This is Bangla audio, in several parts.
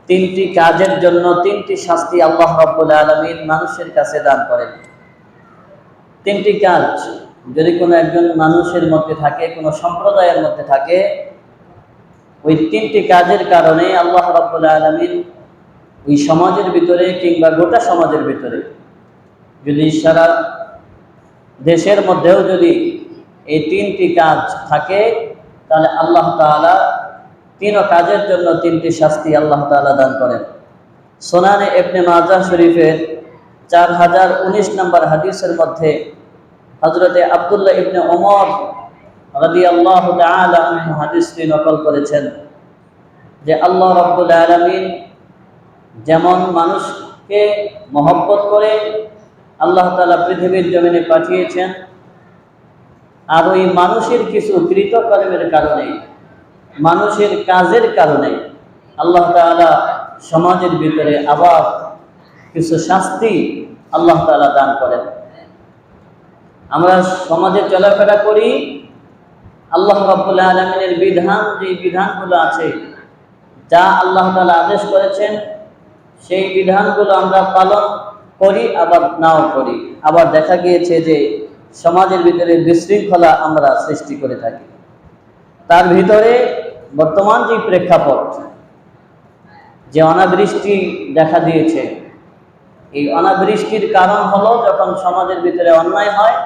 তিনটি কাজের জন্য তিনটি শাস্তি আল্লাহ রাব্বুল আলামিন মানুষের কাছে দান করেন। তিনটি কাজ যদি কোনো একজন মানুষের মধ্যে থাকে, কোনো সম্প্রদায়ের মধ্যে থাকে, ওই তিনটি কাজের কারণে আল্লাহ রাব্বুল আলামিন ওই সমাজের ভিতরে কিংবা গোটা সমাজের ভিতরে, যদি সারা দেশের মধ্যেও যদি এই তিনটি কাজ থাকে, তাহলে আল্লাহ তাআলা তিন কাজের জন্য তিনটি শাস্তি আল্লাহ তাআলা দান করেন। সুনানে ইবনে মাজাহ শরীফের 4019 নম্বর হাদিসের মধ্যে হযরতে আব্দুল্লাহ ইবনে ওমর রাদিয়াল্লাহু তাআলা আনহু হাদিসটি নকল করেছেন যে আল্লাহ রাব্বুল আলামিন যেমন মানুষকে মহব্বত করে আল্লাহ তাআলা পৃথিবীর জমিনে পাঠিয়েছেন, আর ওই মানুষের কিছু কৃতকর্মের কারণে, মানুষের কাজের কারণে আল্লাহ তাআলা সমাজের ভিতরে আবার কিছু শাস্তি আল্লাহ তাআলা দান করেন। আমরা সমাজে চলাফেরা করি, আল্লাহ রাব্বুল আলামিনের বিধান, যে বিধানগুলো আছে, যা আল্লাহ তাআলা আদেশ করেছেন, সেই বিধানগুলো আমরা পালন করি, আবার নাও করি। আবার দেখা গিয়েছে যে সমাজের ভিতরে বিশৃঙ্খলা আমরা সৃষ্টি করে থাকি। তার ভিতরে বর্তমান যে প্রেক্ষাপট, যে অনাবৃষ্টি দেখা দিয়েছে, এই অনাবৃষ্টির কারণ হলো যখন সমাজের ভিতরে অন্যায় হয়,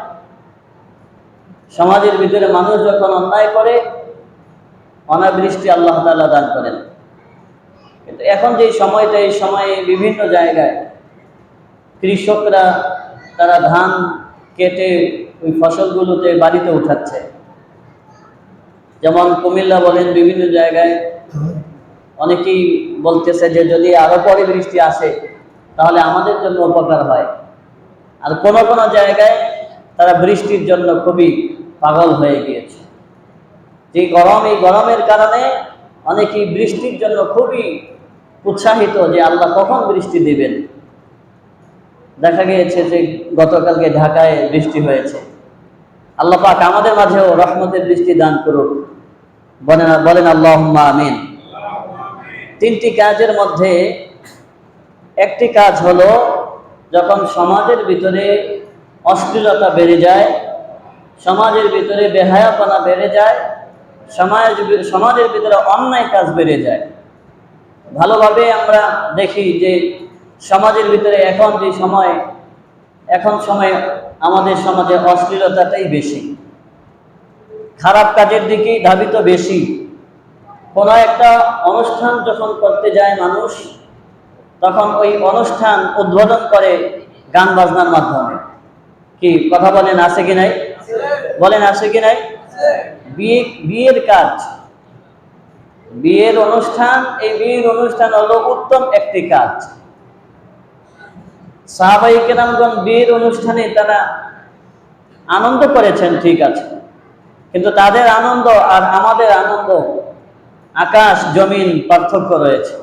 সমাজের ভিতরে মানুষ যখন অন্যায় করে, অনাবৃষ্টি আল্লাহ তাআলা দান করেন। কিন্তু এখন যে সময়টা, এই সময়ে বিভিন্ন জায়গায় কৃষকরা তারা ধান কেটে ওই ফসলগুলোতে বাড়িতে উঠাচ্ছে। যেমন কুমিল্লা বলেন, বিভিন্ন জায়গায় অনেকেই বলতেছে যে যদি আরো পরে বৃষ্টি আসে তাহলে আমাদের জন্য উপকার হয়। আর কোন কোন জায়গায় তারা বৃষ্টির জন্য খুবই পাগল হয়ে গিয়েছে। যে গরম, এই গরমের কারণে অনেকেই বৃষ্টির জন্য খুবই উৎসাহিত যে আল্লাহ কখন বৃষ্টি দিবেন। দেখা গিয়েছে যে গতকালকে ঢাকায় বৃষ্টি হয়েছে। আল্লাহ পাক আমাদের মাঝেও রহমতের বৃষ্টি দান করুক, বলেন আল্লাহুম্মা আমিন। তিনটি কাজের মধ্যে একটি কাজ হলো যখন সমাজের ভিতরে অশ্লীলতা বেড়ে যায়, সমাজের ভিতরে বেহায়াপনা বেড়ে যায়, সমাজের ভিতরে অন্যায় কাজ বেড়ে যায়। ভালোভাবে আমরা দেখি যে সমাজের ভিতরে এখন সময় আমাদের সমাজে অশ্লীলতাটাই বেশি, খারাপ কাজের দিকেই ধাবিত বেশি। কোনো একটা অনুষ্ঠান যখন করতে যায় মানুষ, তখন ওই অনুষ্ঠান উদ্বোধন করে গান বাজনার মাধ্যমে। কি কথা বলেন, আছে কি নাই? বলেন আছে কি নাই? বিয়ের কাজ, বিয়ের অনুষ্ঠান, এই বিয়ের অনুষ্ঠান হলো উত্তম একটি কাজ। সাহাবায়ে কেরামগণ বিয়ের অনুষ্ঠানে তারা আনন্দ করেছেন, ঠিক আছে, কিন্তু তাদের আনন্দ আর আমাদের আনন্দ আকাশ জমিন পার্থক্য রয়েছে।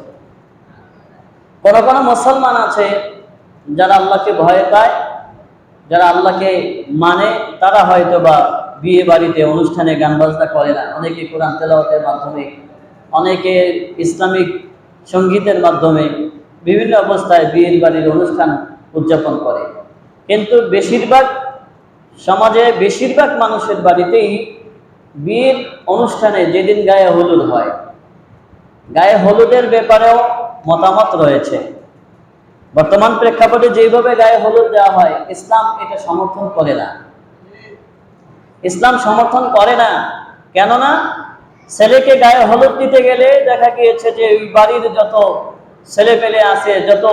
কোন কোন মুসলমান আছে যারা আল্লাহকে ভয় পায়, যারা আল্লাহকে মানে, তারা হয়তো বা বিয়ে বাড়িতে অনুষ্ঠানে গান বাজনা করে না। অনেকে কোরআন তেলাওয়াতের মাধ্যমে, অনেকে ইসলামিক সঙ্গীতের মাধ্যমে বিভিন্ন অবস্থায় বিয়ের বাড়ির অনুষ্ঠান উদযাপন করে। কিন্তু সমাজে বেশিরভাগ মানুষের বাড়িতেই বিয়ের অনুষ্ঠানে যেদিন গায়ে হলুদ হয়, গায়ে হলুদের ব্যাপারেও মতামত রয়েছে। বর্তমান প্রেক্ষাপটে যেভাবে গায়ে হলুদ দেওয়া হয়, ইসলাম এটা সমর্থন করে না। ইসলাম সমর্থন করে না, কেননা ছেলেকে গায়ে হলুদ দিতে গেলে দেখা গিয়েছে যে ওই বাড়ির যত ছেলে পেলে আছে, যত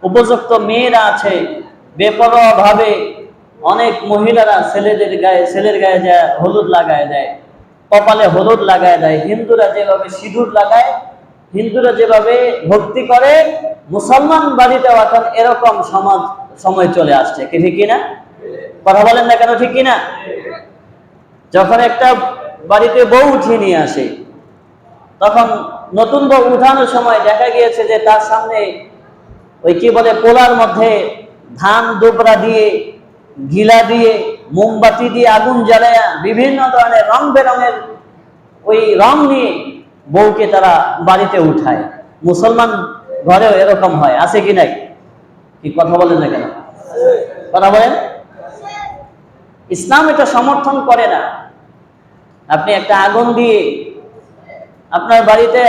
উপযুক্ত মেয়েরা আছে, বেপরোয়া ভাবে অনেক মহিলারা ছেলের গায়ে যায় হলুদ লাগায় দেয়, কপালে হলুদ লাগায় দেয়। হিন্দুরা যেভাবে সিঁদুর লাগায়, হিন্দুরা যেভাবে ভক্তি করে, মুসলমান বাড়িতেও এখন এরকম সময় চলে আসছে। কি ঠিক কিনা? কথা বলেন না কেন, ঠিক কিনা? যখন একটা বাড়িতে বউ উঠিয়ে নিয়ে আসে, তখন নতুন বউ উঠানোর সময় দেখা গিয়েছে যে তার সামনে ওই কি বলে পোলার মধ্যে ধান দুবরা দিয়ে, গিলা দিয়ে, মোমবাতি দিয়ে আগুন জ্বালায়া বিভিন্ন ধরনের রং বেরঙের ওই রং নিয়ে বউকে তারা বাড়িতে উঠায়। মুসলমান ঘরেও এরকম হয়, আছে কি নাই? কি কথা বলেন না কেন? কথা বলেন। ইসলাম এটা সমর্থন করে না। আপনি একটা আগুন দিয়ে আপনার বাড়িতে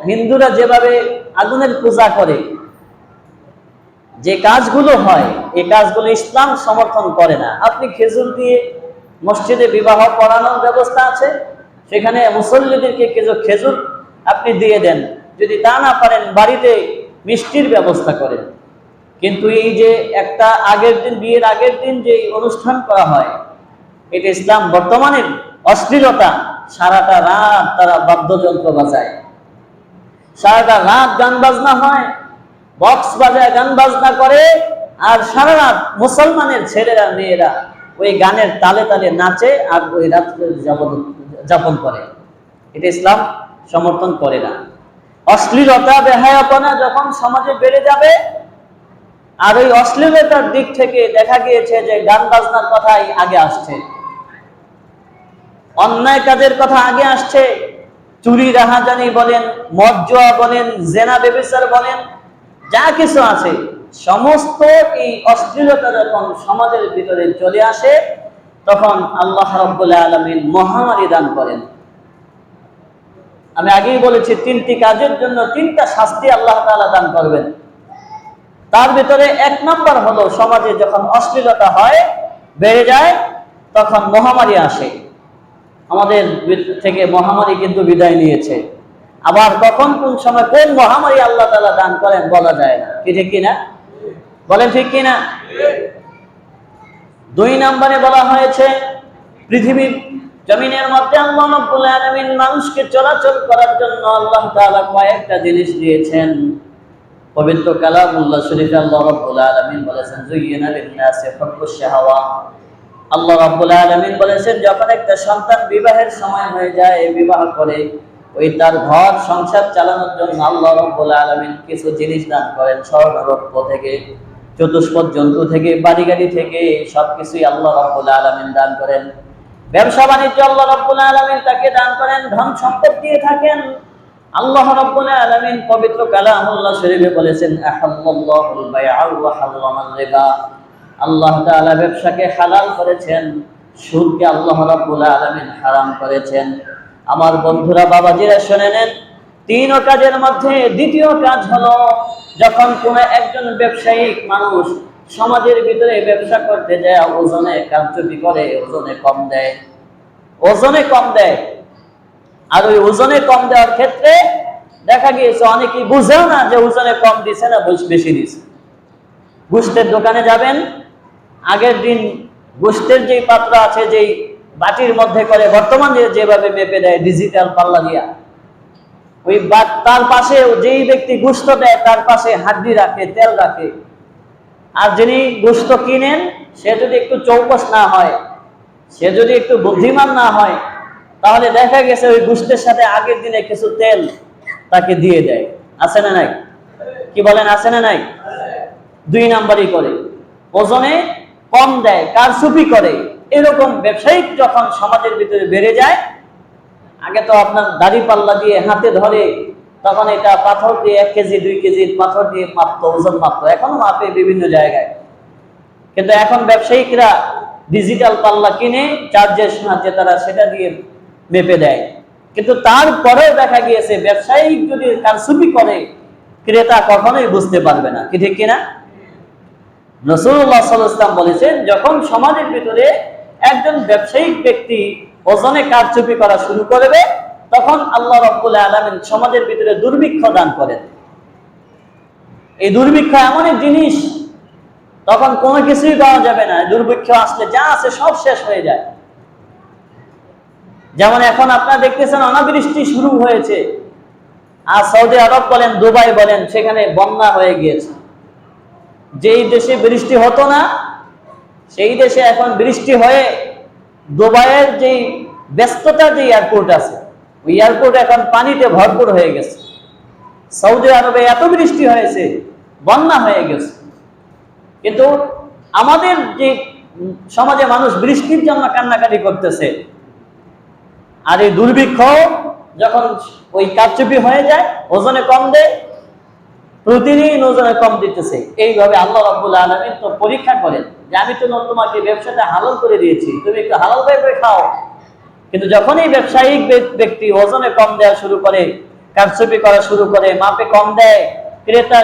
হিন্দুরা যেভাবে আগুনের পূজা করে, যে কাজগুলো হয়, এই কাজগুলো ইসলাম সমর্থন করে না। আপনি খেজুর দিয়ে মসজিদে বিবাহ পড়ানোর ব্যবস্থা আছে, সেখানে মুসল্লিদেরকে কিছু খেজুর আপনি দিয়ে দেন। যদি তা না পারেন, বাড়িতে মিষ্টির ব্যবস্থা করেন। কিন্তু এই যে একটা আগের দিন, বিয়ের আগের দিন যে অনুষ্ঠান করা হয়, এটা ইসলাম বর্তমানে অশ্লীলতা। সারাটা রাত তারা বাদ্যযন্ত্র বাজায়, সারাটা রাত গান বাজনা হয়, বক্স বাজায় গান বাজনা করে, আর সারা রাত মুসলমানের ছেলেরা মেয়েরা ওই গানের তালে তালে নাচে আর ওই রাত্রে যাপন করে। এটা ইসলাম সমর্থন করে না। অশ্লীলতা, বেহায়াপনা যখন সমাজে বেড়ে যাবে, আর ওই অশ্লীলতার দিক থেকে দেখা গিয়েছে যে গান বাজনার কথাই আগে আসছে, অন্যায় কাজের কথা আগে আসছে, চুরি রাহাজানি বলেন, মদ জুয়া বলেন, জেনা ব্যভিচার বলেন, যা কিছু আছে সমস্ত এই অশ্লীলতা যখন সমাজের ভিতরে চলে আসে, তখন আল্লাহ রাব্বুল আলামিন মহামারী দান করেন। আমি আগেই বলেছি, তিনটি কাজের জন্য তিনটা শাস্তি আল্লাহ তাআলা দান করবেন। তার ভিতরে এক নাম্বার হলো, সমাজে যখন অশ্লীলতা হয়, বেড়ে যায়, তখন মহামারী আসে। আমাদের থেকে মহামারী কিন্তু বিদায় নিয়েছে। আবার কখন কোন সময় কোন মহামারী আল্লাহ তাআলা দান করেন বলা যায় না। কি ঠিক কিনা? বলেন ঠিক কিনা? দুই নম্বরে বলা হয়েছে, পৃথিবীর জমিনের মধ্যে আল্লাহ রাব্বুল আলামিন মানুষকে চলাচল করার জন্য আল্লাহ তাআলা কয়েকটা জিনিস দিয়েছেন। পবিত্র কালামুল্লাহ শরীফে আল্লাহ রাব্বুল আলামিন বলেছেন, যুয়িনা লিন-নাসি হুব্বুশ শাহাওয়া। আল্লাহ রাব্বুল আলামিন বলেছেন, যখন একটা সন্তান বিবাহের সময় হয়ে যায়, বিবাহ করে, ওই তার ঘর সংসার চালানোর জন্য আল্লাহ রাব্বুল আলামিন কিছু জিনিস দান করেন। স্বর্ণরৌপ্য থেকে, চতুষ্পদ জন্তু থেকে, বাড়ি গাড়ি থেকে, সবকিছুই আল্লাহ রাব্বুল আলামিন দান করেন। ব্যবসা বাণিজ্য আল্লাহ রাব্বুল আলামিন তাকে দান করেন, ধন সম্পদ দিয়ে থাকেন। আল্লাহ রাব্বুল আলামিন পবিত্র কালামুল্লাহ শরীফে বলেছেন, আহাল্লাল্লাহুল বাইআ ওয়া হারামাল রিবা। আল্লাহ তাআলা ব্যবসাকে হালাল করেছেন, সুদকে আল্লাহ রাব্বুল আলামিন হারাম করেছেন। আমার বন্ধুরা, বাবাজিরা, শুনে নেন, তিন কাজের মধ্যে দ্বিতীয় কাজ হলো, যখন কোন একজন ব্যবসায়িক মানুষ সমাজের ভিতরে ব্যবসা করতে যায়, ওজনে কারচুপি করে, ওজনে কম দেয়, ওজনে কম দেয়। আর ওই ওজনে কম দেওয়ার ক্ষেত্রে দেখা গিয়েছে অনেকেই বুঝেও না যে ওজনে কম দিছে না বেশি দিছে। গোশতের দোকানে যাবেন, আগের দিন গোশতের যেই পাত্র আছে, যেই বাটির মধ্যে করে বর্তমানে যেভাবে মেপে দেয় ডিজিটাল পাল্লা দিয়া, ওই তার পাশে যেই ব্যক্তি গোশত দেয় তার পাশে হাড্ডি রাখে, তেল রাখে। আর যিনি গোশত কিনেন, সে যদি একটু চৌকস না হয়, সে যদি একটু বুদ্ধিমান না হয়, তাহলে দেখা গেছে ওই গোশতের সাথে আগের দিনে কিছু তেল তাকে দিয়ে দেয়। আছে না নাই? কি বলেন, আছে না নাই? দুই নাম্বারই করে, ওজনে কম দেয়, কারচুপি করে। এরকম ব্যবসায়িক যখন সমাজের ভিতরে বেড়ে যায়, আগে তো আপনার দাড়ি পাল্লা দিয়ে হাতে ধরে, তখন এটা পাথর দিয়ে 1 কেজি 2 কেজির পাথর দিয়ে মাপতো, ওজন মাপতো, এখনো মাপে বিভিন্ন জায়গায়। কিন্তু এখন ব্যবসায়িকরা ডিজিটাল পাল্লা কিনে চার্জের সাহায্যে তারা সেটা দিয়ে মেপে দেয়। কিন্তু তারপরেও দেখা গিয়েছে ব্যবসায়িক যদি কারচুপি করে, ক্রেতা কখনোই বুঝতে পারবে না। কি ঠিক কিনা? রাসূলুল্লাহ সাল্লাল্লাহু আলাইহি ওয়াসাল্লাম বলেছেন, যখন সমাজের ভিতরে একজন ব্যবসায়িক ব্যক্তি ওজনে কারচুপি করা শুরু করবে, তখন আল্লাহ রাব্বুল আলামিন সমাজের ভিতরে দুর্ভিক্ষ দান করেন। এই দুর্ভিক্ষ এমন এক জিনিস, তখন কোনো কিছুই পাওয়া যাবে না। দুর্ভিক্ষ আসলে যা আছে সব শেষ হয়ে যায়। যেমন এখন আপনারা দেখতেছেন অনাবৃষ্টি শুরু হয়েছে, আর সৌদি আরব বলেন, দুবাই বলেন, সেখানে বন্যা হয়ে গিয়েছে। যেই দেশে বৃষ্টি হতো না, সেই দেশে এখন বৃষ্টি হয়ে দুবাইয়ের যেই ব্যস্ততা, যে এয়ারপোর্ট আছে, ওই এয়ারপোর্ট এখন পানিতে ভরপুর হয়ে গেছে। সৌদি আরবে এত বৃষ্টি হয়েছে, বন্যা হয়ে গেছে। কিন্তু আমাদের যে সমাজে মানুষ বৃষ্টির জন্য কান্নাকাটি করতেছে, আর এই দুর্ভিক্ষ যখন ওই কারচুপি হয়ে যায়, ওজনে কম দেয়, প্রতিদিন ওজনে কম দিতেছে। এইভাবে আল্লাহ রাব্বুল আলামিন তো পরীক্ষা করেন যে আমি তো তোমাকে ব্যবসাটা হালাল করে দিয়েছি, তুমি একটু হালাল ভাবে খাও। কিন্তু যখনই ব্যবসায়িক ব্যক্তি ওজনে কম দেওয়া শুরু করে, কারচুপি করা শুরু করে, মাপে কম দেয়, ক্রেতা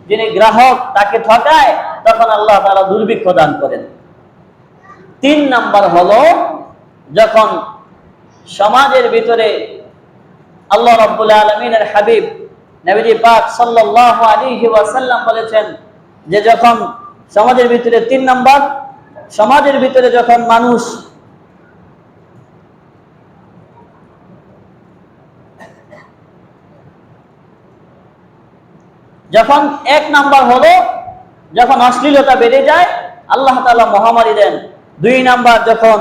যিনি গ্রাহক তাকে ঠকায়, তখন আল্লাহ তাআলা দুর্ভিক্ষ দান করেন। 3 নাম্বার হলো যখন সমাজের ভিতরে আল্লাহ রাব্বুল আলামিনের হাবিব নবীজি পাক সাল্লাল্লাহু আলাইহি ওয়াসাল্লাম বলেছেন যে যখন সমাজের ভিতরে 3 নাম্বার, সমাজের ভিতরে যখন মানুষ যখন 1 নাম্বার হলো যখন অশ্লীলতা বেড়ে যায়, আল্লাহ তাআলা মহামারী দেন। 2 নাম্বার যখন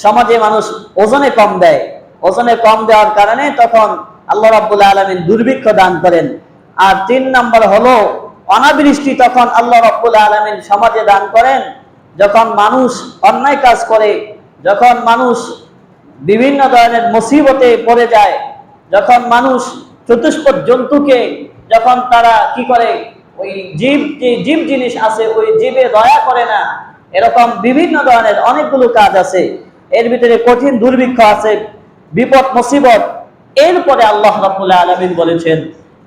সমাজে মানুষ ওজনে কম দেয়, ওজনে কম দেওয়ার কারণে তখন আল্লাহ রাব্বুল আলামিন দুর্ভিক্ষ দান করেন। আর 3 নাম্বার হলো অনাবৃষ্টি, তখন আল্লাহ রাব্বুল আলামিন সমাজে দান করেন। যখন মানুষ অন্যায় কাজ করে, যখন মানুষ বিভিন্ন ধরনের মুসিবতে পড়ে যায়, যখন মানুষ চতুষ্পদ জন্তুকে যখন তারা কি করে, ওই জীব জিনিস আছে ওই জীবে দয়া করে না, এরকম বিভিন্ন ধরনের অনেকগুলো কাজ আছে। এর ভিতরে কঠিন দুর্ভিক্ষ আছে, বিপদ মুসিবত। এরপরে আল্লাহ রাব্বুল আলামিন বলেছেন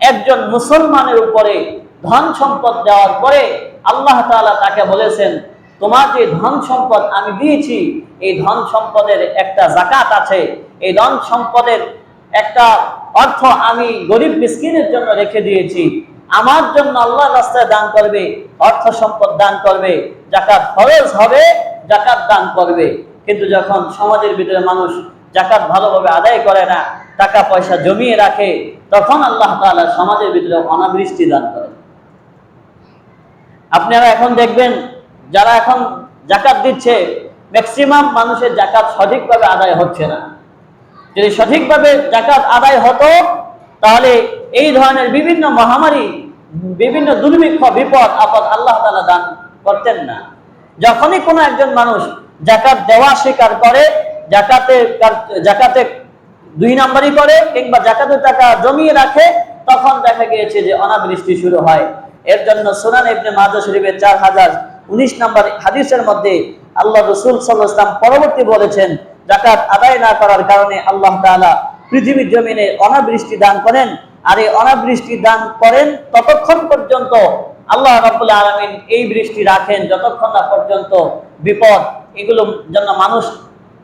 একজন মুসলমানের উপরে ধন সম্পদ দেওয়ার পরে আল্লাহ তাআলা তাকে বলেছেন তোমার যে ধন সম্পদ আমি দিয়েছি, এই ধন সম্পদের একটা যাকাত আছে, এই ধন সম্পদের একটা অর্থ আমি গরিব মিসকিনের জন্য রেখে দিয়েছি। আমার জন্য আল্লাহর রাস্তায় দান করবে, অর্থ সম্পদ দান করবে, যাকাত ফরজ হবে, যাকাত দান করবে। কিন্তু যখন সমাজের ভিতরে মানুষ যাকাত ভালোভাবে আদায় করে না, টাকা পয়সা জমিয়ে রাখে, তখন আল্লাহ তাআলা সমাজের ভিতরে অনাবৃষ্টি দান করেন। আপনারা এখন দেখবেন যারা এখন যাকাত দিচ্ছে, ম্যাক্সিমাম মানুষের যাকাত সঠিকভাবে আদায় হচ্ছে না। যদি সঠিকভাবে যাকাত আদায় হতো তাহলে এই ধরনের বিভিন্ন মহামারী, বিভিন্ন দুর্ভিক্ষ, বিপদ আপদ আল্লাহ তাআলা দান করতেন না। যখনই কোনো একজন মানুষ যাকাত দেওয়া স্বীকার করে, যাকাতে 2 নাম্বারই করে কিংবা যাকাতের টাকা জমিয়ে রাখে, তখন দেখা গিয়েছে যে অনাবৃষ্টি শুরু হয়। এর জন্য সুনান ইবনে মাজাহ শরীফের 4019 নম্বর হাদিসের মধ্যে আল্লাহ রাসূল সাল্লাল্লাহু আলাইহি ওয়াসাল্লাম পরবর্তী বলেছেন যাকাত আদায় না করার কারণে আল্লাহ তাআলা পৃথিবীর জমিনে অনাবৃষ্টি দান করেন। আর এই অনাবৃষ্টি দান করেন ততক্ষণ পর্যন্ত আল্লাহ রাব্বুল আলামিন এই বৃষ্টি রাখেন যতক্ষণ না পর্যন্ত বিপদ এগুলোর জন্য মানুষ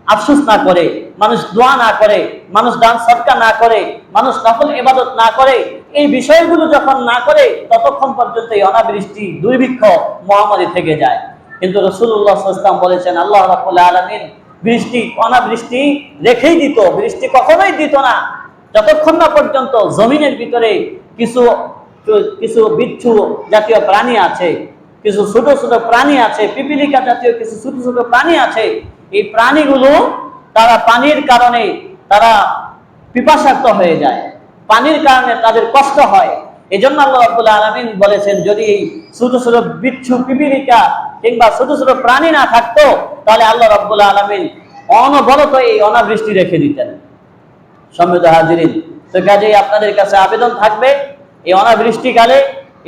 আফসোস না করে, মানুষ দোয়া না করে, মানুষ দান সদকা না করে, মানুষ নফল ইবাদত না করে, এই বিষয়গুলো যখন না করে ততক্ষণ পর্যন্ত এই অনাবৃষ্টি, দুর্ভিক্ষ, মহামারী থেকে যায়। কিন্তু রাসূলুল্লাহ সাল্লাল্লাহু আলাইহি ওয়াসাল্লাম বলেছেন আল্লাহ রাব্বুল আলামিন অনাবৃষ্টি রেখেই দিত, বৃষ্টি কখনোই দিত না যতক্ষণ না পর্যন্ত জমিনের ভিতরে কিছু বিচ্ছু জাতীয় প্রাণী আছে, কিছু ছোট ছোট প্রাণী আছে, পিপিলিকা জাতীয় কিছু ছোট ছোট প্রাণী আছে। এই প্রাণীগুলো তারা পানির কারণে তারা পিপাসার্ত হয়ে যায়, পানির কারণে তাদের কষ্ট হয়। এই জন্য আল্লাহ রাব্বুল আলামিন বলেছেন যদি এই ছোট ছোট বিচ্ছু, পিপিলিকা কিংবা ছোট ছোট প্রাণী না থাকতো তাহলে আল্লাহ রাব্বুল আলামিন অনবরত এই অনাবৃষ্টি রেখে দিতেন। সম্মানিত হাজিরিন, তো কাজেই আপনাদের কাছে আবেদন থাকবে এই অনাবৃষ্টিকালে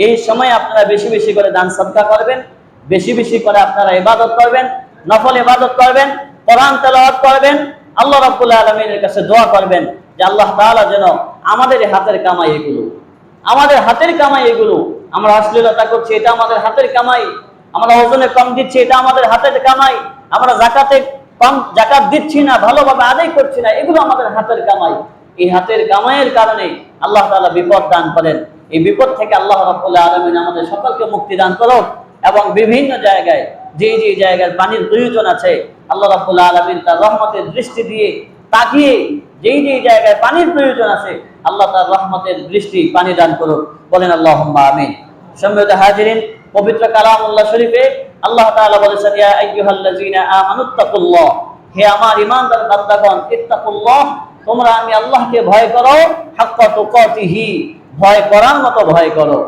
এই সময় আপনারা বেশি বেশি করে দান সদকা করবেন, বেশি বেশি করে আপনারা ইবাদত করবেন, নফল ইবাদত করবেন, কোরআন তেলাওয়াত করবেন, আল্লাহ রাব্বুল আলামিনের কাছে দোয়া করবেন যে আল্লাহ তাআলা যেন আমাদের হাতের কামাই এগুলো, আমাদের হাতের কামাই এগুলো, আমরা অশ্লীলতা করছি এটা আমাদের হাতের কামাই, আমরা ওজনে কম দিচ্ছি এটা আমাদের হাতের কামাই, আমরা যাকাত দিচ্ছি না, ভালোভাবে আদায় করছি না, এগুলো আমাদের হাতের কামাই। এই হাতের কামাইয়ের কারণে আল্লাহ তাআলা বিপদ দান করেন। এই বিপদ থেকে আল্লাহ রাব্বুল আলামিন আমাদের সকলকে মুক্তি দান করুন এবং বিভিন্ন জায়গায় যে যে জায়গায় পানির প্রয়োজন আছে আল্লাহ রাব্বুল আলামিন তার রহমতের দৃষ্টি দিয়ে তাকিয়ে যেই যেই জায়গায় পানির প্রয়োজন আছে আল্লাহ তার রহমতের দৃষ্টি পানি দান করুন, বলেন আল্লাহুম্মা আমিন। সম্মানিত হাজিরিন, পবিত্র কালামুল্লাহ শরীফে আল্লাহ তাআলা বলেছেন ইয়া আইয়ুহাল্লাযীনা আমানুত্তাকুল্লাহ, হে আমার ঈমানদার বান্দাগণ, ইত্তাকুল্লাহ, তোমরা আমি আল্লাহকে ভয় করো, হাক্কা তুকাতিহি, ভয় করার মতো ভয় করো।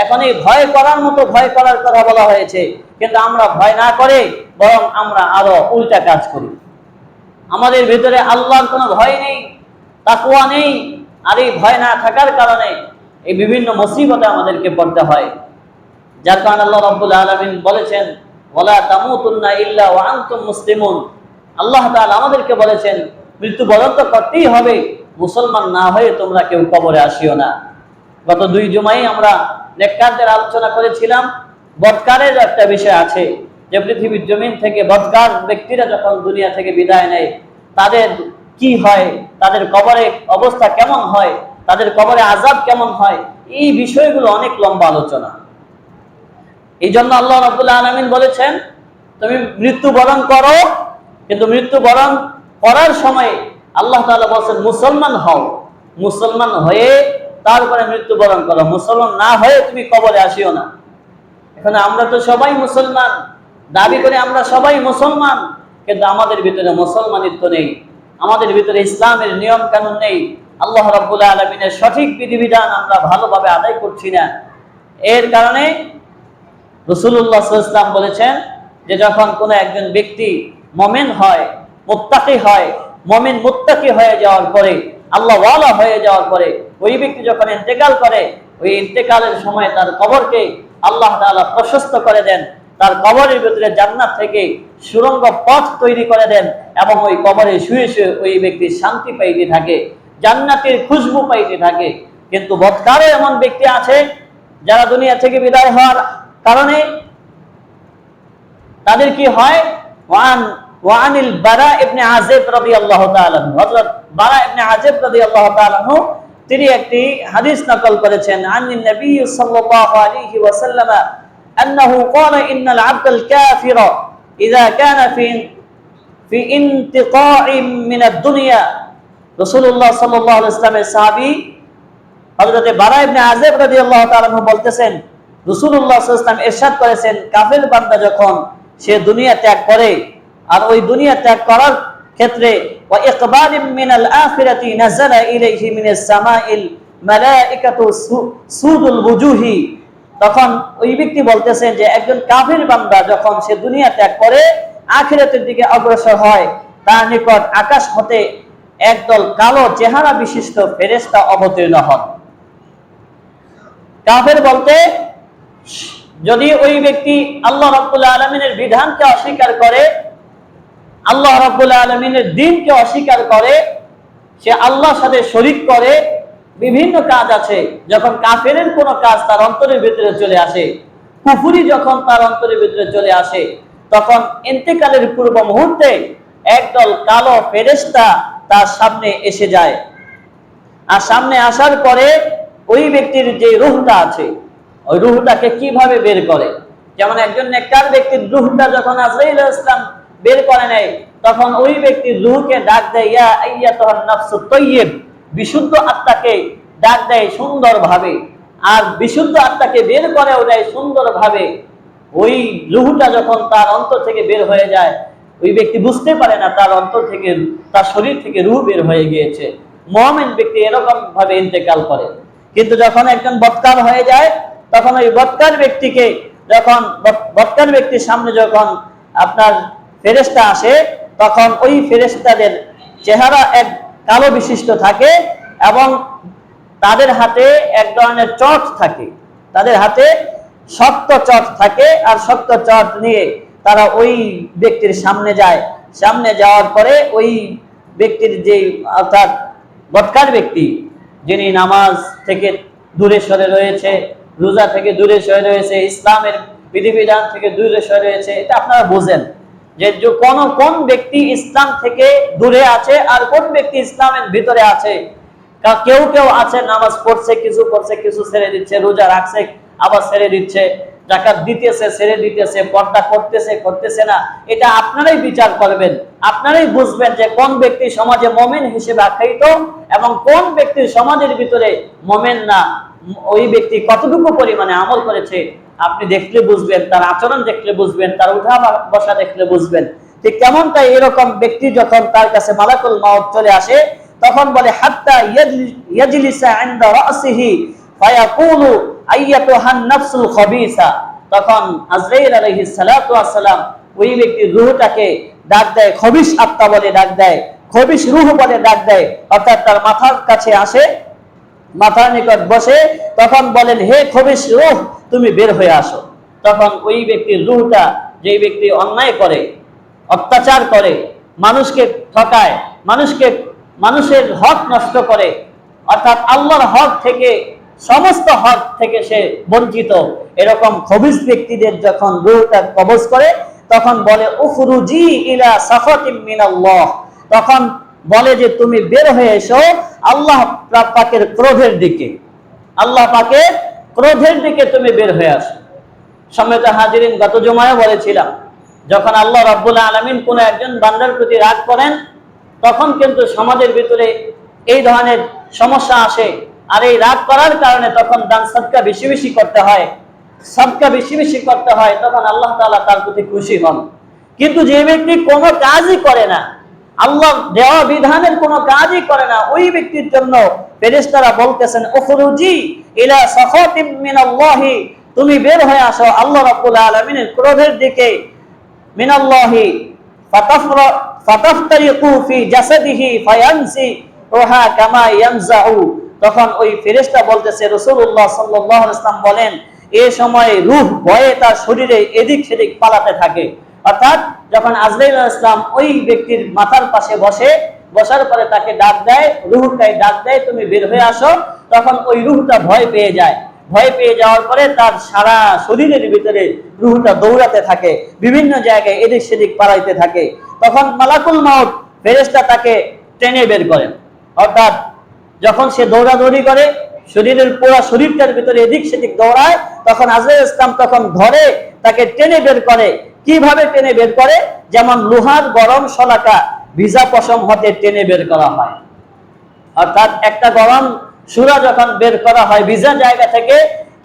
এখন এই ভয় করার মতো ভয় করার কথা বলা হয়েছে, কিন্তু আমরা ভয় না করে বরং আমরা আরো উল্টা কাজ করি। আমাদের ভিতরে আল্লাহর কোনো ভয় নেই, তাকওয়া নেই। আর এই ভয় না থাকার কারণে এই বিভিন্ন মুসিবতে আমাদেরকে পড়তে হয়। যার কারণে আল্লাহ রাব্বুল আলামিন বলেছেন, ওয়ালা তামুতুন্না ইল্লা ওয়া আনতুম মুসলিমুন। আল্লাহ তাআলা আমাদেরকে বলেছেন মৃত্যুবরণ তো করতেই হবে, মুসলমান না হয়ে তোমরা কেউ কবরে আসিও না। গত 2 জুমায় আমরা নেককারদের আলোচনা করেছিলাম। বদকারের একটা বিষয় আছে যে পৃথিবীর জমিন থেকে বদকার ব্যক্তিরা যখন দুনিয়া থেকে বিদায় নেয় তাদের কি হয়, তাদের কবরে অবস্থা কেমন হয়, তাদের কবরে আযাব কেমন হয়, এই বিষয়গুলো অনেক লম্বা আলোচনা। এই জন্য আল্লাহ রাব্বুল আলামিন বলেছেন তুমি মৃত্যুবরণ করো, কিন্তু মৃত্যুবরণ করার সময় আল্লাহ তাআলা বলেন মুসলমান হও, মুসলমান হয়ে তারপরে মৃত্যুবরণ করো, মুসলমান না হয়ে তুমি কবরে আসিও না। এখন আমরা তো সবাই মুসলমান, দাবি করে আমরা সবাই মুসলমান, কিন্তু আমাদের ভিতরে মুসলমানিত্ব নেই, আমাদের ভিতরে ইসলামের নিয়ম কানুন নেই, আল্লাহ রাব্বুল আলামিনের সঠিক বিধিবিধান আমরা ভালোভাবে আদায় করছি না। এর কারণে রাসূলুল্লাহ সাল্লাল্লাহু আলাইহি ওয়াসাল্লাম বলেছেন যে যখন কোনো একজন ব্যক্তি মুমিন হয়, মুত্তাকি হয়, মুমিন মুত্তাকি হয়ে যাওয়ার পরে, আল্লাহ ওয়ালা হয়ে যাওয়ার পরে ওই ব্যক্তি যখন ইন্তেকাল করে, ওই ইন্তেকালের সময় তার কবরকে আল্লাহ তাআলা প্রশস্ত করে দেন, তার কবরের ভিতরে জান্নাত থেকে সুড়ঙ্গ পথ তৈরি করে দেন এবং ওই কবরে শুয়ে শুয়ে ওই ব্যক্তি শান্তি পাইতে থাকে, জান্নাতের খুশবু পাইতে থাকে। কিন্তু বদকারে এমন ব্যক্তি আছে যারা দুনিয়া থেকে বিদায় হওয়ার কারণে তাদের কি হয়, ওয়ানিল বারা ইবনে আযিব রাদিয়াল্লাহু তাআলা আনহু, হযরত বারা ইবনে আযিব রাদিয়াল্লাহু তাআলা আনহু তিনি একটি হাদিস নকল করেছেন আনিন নবী সাল্লাল্লাহু আলাইহি ওয়াসাল্লাম আন্নাহু ক্বালা ইন্নাল আবদাল কাফিরা ইযা কানা ফি ইনতিকাইম মিনাদ দুনিয়া। রাসূলুল্লাহ সাল্লাল্লাহু আলাইহি ওয়াসাল্লামের সাহাবী হযরত বারা ইবনে আযিব রাদিয়াল্লাহু তাআলা আনহু বলতেছেন রাসূলুল্লাহ সাল্লাল্লাহু আলাইহি ওয়াসাল্লাম ইরশাদ করেছেন কাফির বান্দা যখন সে দুনিয়া ত্যাগ করে আর ওই দুনিয়া ত্যাগ করার ক্ষেত্রে ওয়া ইকবালিম মিনাল আখিরাতি নাযালা ইলাইহি মিনাস সামাইল মালাইকাতু সুদুল ওয়ুজুহি, তখন ওই ব্যক্তি বলতেছেন যে একজন কাফির বান্দা যখন সে দুনিয়া ত্যাগ করে আখিরাতের দিকে অগ্রসর হয় তার নিকট আকাশ হতে একদল কালো চেহারা বিশিষ্ট ফেরেশতা অবতীর্ণ হন। কাফির বলতে যদি ওই ব্যক্তি আল্লাহ রাব্বুল আলামিনের বিধানকে অস্বীকার করে, আল্লাহ রাব্বুল আলামিনের দ্বীনকে অস্বীকার করে, সে আল্লাহর সাথে শরীক করে, বিভিন্ন কাজ আছে, যখন কাফেরের কোনো কাজ তার অন্তরের ভিতরে চলে আসে, কুফরি যখন তার অন্তরের ভিতরে চলে আসে, তখন ইন্তেকালের পূর্ব মুহূর্তে একদল কালো ফেরেশতা তার সামনে এসে যায়। আর সামনে আসার পরে ওই ব্যক্তির যে রূহটা আছে ওই রূহটাকে কিভাবে বের করে, যেমন একজন নেককার ব্যক্তির রূহটা যখন আজরাইল আলাইহিস সালাম বের করে নেয় তখন ওই ব্যক্তির রূহকে ডাক দেয় ইয়া আইয়াতুহান নাফসুত তাইয়্যিব, বিশুদ্ধ আত্মাকে ডাক দেয় সুন্দরভাবে, আর বিশুদ্ধ আত্মাকে বের করে ওটাই সুন্দরভাবে। ওই রূহটা যখন তার অন্তর থেকে বের হয়ে যায় ওই ব্যক্তি বুঝতে পারে না তার অন্তর থেকে, তার শরীর থেকে রূহ বের হয়ে গিয়েছে। মুমিন ব্যক্তি এরকম ভাবে ইন্তেকাল করে। কিন্তু যখন একজন বদকার হয়ে যায় তখন ওই বদকার ব্যক্তিকে, যখন বদকার ব্যক্তির সামনে যখন আপনার ফেরেশতা আসে তখন ওই ফেরেশতাদের চেহারা এক কালো বিশিষ্ট থাকে এবং তাদের হাতে এক ধরনের চট থাকে, তাদের হাতে শক্ত চট থাকে, আর শক্ত চট নিয়ে তারা ওই ব্যক্তির সামনে যায়। সামনে যাওয়ার পরে ওই ব্যক্তির যে অর্থাৎ বদকার ব্যক্তি যিনি নামাজ থেকে দূরে সরে রয়েছে, রোজা থেকে দূরে সরে রয়েছে, ইসলামের বিধিবিধান থেকে দূরে সরে রয়েছে, এটা আপনারা বোঝেন যে কোন ব্যক্তি ইসলাম থেকে দূরে আছে আর কোন ব্যক্তি ইসলামের ভিতরে আছে। কেউ কেউ আছে নামাজ পড়ছে, কিছু পড়ছে, কিছু ছেড়ে দিচ্ছে, রোজা রাখছে আবার ছেড়ে দিচ্ছে, যাকাত দিতেছে ছেড়ে দিতেছে, পর্দা করতেছে না। এটা আপনারাই বিচার করবেন, আপনারাই বুঝবেন যে কোন ব্যক্তি সমাজে মুমিন হিসেবে আখ্যায়িত এবং কোন ব্যক্তির সমাজের ভিতরে মুমিন না। ওই ব্যক্তি কতটুকু পরিমাণে আমল করেছে আপনি দেখলে বুঝবেন, তার আচরণ দেখলে বুঝবেন, তার উঠা বসা দেখলে বুঝবেন। ঠিক তেমনটাই এরকম ব্যক্তি যখন তার কাছে মালাকুল মাউত চলে আসে তখন বলে হাত্তা ইয়াজলিসা ইনদা রাসিহি ফায়াকুলু আইয়াতুহান নাফসুল খাবিসা, তখন আজরাইল আলাইহিস সালাতু ওয়াস সালাম ওই ব্যক্তির রূহটাকে ডাক দেয়, খবিশ আত্মা বলে ডাক দেয়, খবিশ রূহ বলে ডাক দেয়, অর্থাৎ তার মাথার কাছে আসে মাথার নিকট বসে তখন বলেন, হে খবিশ রূহ, তুমি বের হয়ে আসো। তখন ওই ব্যক্তির রূহটা, যে ব্যক্তি অন্যায় করে, অত্যাচার করে, মানুষকে ঠকায়, মানুষের হক নষ্ট করে, অর্থাৎ আল্লাহর হক থেকে, সমস্ত হক থেকে সে বঞ্চিত, এরকম খবিশ ব্যক্তিদের যখন রূহটা কবজ করে তখন বলে, উখরুজি ইলা সাখাতিম মিনাল্লাহ, তখন বলে যে তুমি বের হয়ে এসো আল্লাহ পাকের ক্রোধের দিকে, আল্লাহ পাকের ক্রোধের দিকে তুমি বের হয়ে আসো। সম্মানিত হাজিরিন, গত জুমায় বলেছিলাম, যখন আল্লাহ রাব্বুল আলামিন কোন একজন বান্দার প্রতি রাগ করেন তখন কিন্তু সমাজের ভিতরে এই ধরনের সমস্যা আসে। আর এই রাগ করার কারণে তখন দান সাদকা বেশি বেশি করতে হয়, সাদকা বেশি বেশি করতে হয়, তখন আল্লাহ তাআলা তার প্রতি খুশি হন। কিন্তু যে ব্যক্তি কোনো কাজই করে না, আল্লাহ দেওয়া বিধানের কোনো কাজই করে না, ওই ব্যক্তির জন্য ফেরেশতারা বলতেছেন, উখরুজি ইলা সাখাতিম মিনাল্লাহি, তুমি বের হয়ে আসো আল্লাহ রাব্বুল আলামিনের ক্রোধের দিকে, মিনাল্লাহি ফাতাফতারিকু ফি জাসাদিহি ফায়ানসি রুহা কামা ইয়ানজাউ। তখন ওই ফেরেশতা বলতেছে, রাসূলুল্লাহ সাল্লাল্লাহু আলাইহি ওয়াসাল্লাম বলেন, এই সময় রূহ ভয়ে তার শরীরে এদিক সেদিক পালাতে থাকে। অর্থাৎ যখন আজরাইল আলাইহিস সালাম ওই ব্যক্তির মাথার পাশে বসার পরে তাকে ডাক দেয়, রূহটাই ডাক দেয়, তুমি বের হয়ে আসো, তখন ওই রূহটা ভয় পেয়ে যায়। ভয় পেয়ে যাওয়ার পরে তার সারা শরীরের ভিতরে রূহটা দৌড়াতে থাকে, বিভিন্ন জায়গায় এদিক সেদিক পালাইতে থাকে। তখন মালাকুল মাউত ফেরেশতা তাকে টেনে বের করেন। অর্থাৎ যখন সে দৌড়াদৌড়ি করে, শরীরের পুরো শরীরটার ভিতরে এদিক সেদিক দৌড়ায়, তখন আজরাইল ইসলাম তখন ধরে তাকে টেনে বের করে। কিভাবে টেনে বের করে? যেমন লোহার গরম শলাকা ভিজা পশম হতে টেনে বের করা হয়। অর্থাৎ একটা গরম সুরা যখন বের করা হয় ভিজা জায়গা থেকে,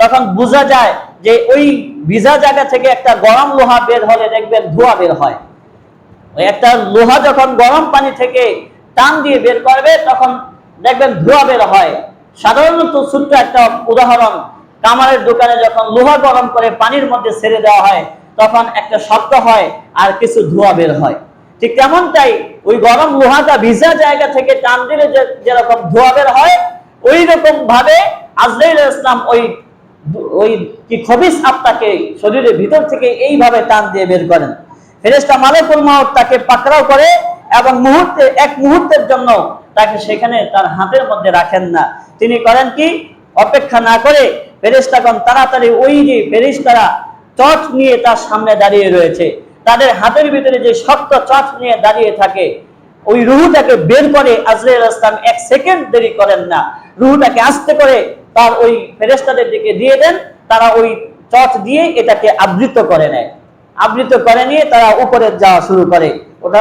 তখন বোঝা যায় যে ওই ভিজা জায়গা থেকে একটা গরম লোহা বের হলে দেখবেন ধোঁয়া বের হয়। একটা লোহা যখন গরম পানি থেকে টান দিয়ে বের করবে তখন দেখবেন ধোঁয়া বের হয়। সাধারণত ছোট্ট একটা উদাহরণ, কামারের দোকানে যখন লোহা গরম করে পানির মধ্যে ছেড়ে দেওয়া হয় তখন একটা শব্দ হয় আর কিছু ধোঁয়া বের হয়। ঠিক তেমনটাই ওই গরম লোহাটা ভিজা জায়গা থেকে টান দিলে যেরকম ধোঁয়া বের হয়, ওই রকম ভাবে আজরাইল ইসলাম ওই কি খবিস আত্মাকে শরীরের ভিতর থেকে এইভাবে টান দিয়ে বের করেন। ফেরেশতা মালাকুল মাউত তাকে পাকড়াও করে এবং এক মুহূর্তের জন্য তাকে সেখানে তার হাতের মধ্যে রাখেন না। তিনি করেন কি, অপেক্ষা না করে ফেরেশতাগণ তাড়াতাড়ি ওই যে ফেরেশতারা চট নিয়ে তার সামনে দাঁড়িয়ে রয়েছে, তাদের হাতের ভিতরে যে শক্ত চট নিয়ে দাঁড়িয়ে থাকে, ওই রূহটাকে বের করে আজরাইল ইসলাম এক সেকেন্ড দেরি করেন না, রূহটাকে আস্তে করে তার ওই ফেরেশতাদের দিকে দিয়ে দেন। তারা ওই চট দিয়ে এটাকে আবৃত করে নেয়, আবৃত করে নিয়ে তারা উপরে যাওয়া শুরু করে, ওটা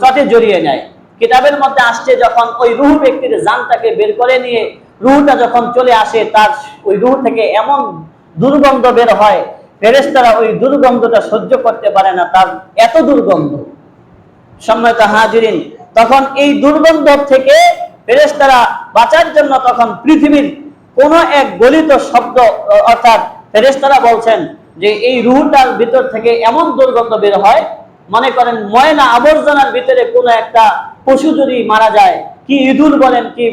চটে জড়িয়ে নেয়। কিতাবের মধ্যে আসছে, যখন ওই রূহ ব্যক্তির জানটাকে বের করে নিয়ে রূহটা যখন চলে আসে, তার ওই রূহ থেকে এমন দুর্গন্ধ বের হয়, ফেরেশতারা ওই দুর্গন্ধটা সহ্য করতে পারে না, তার এত দুর্গন্ধ। সম্মানিত হাজিরিন, তখন এই দুর্গন্ধ থেকে ফেরেশতারা বাঁচার জন্য তখন পৃথিবীর কোন এক গলিত শব্দ, অর্থাৎ ফেরেশতারা বলছেন যে এই রূহটার ভিতর থেকে এমন দুর্গন্ধ বের হয়, মনে করেন ময়লা আবর্জনার ভিতরে কোনো একটা পশু যদি মারা যায়, কি ইঁদুর বলেন, কি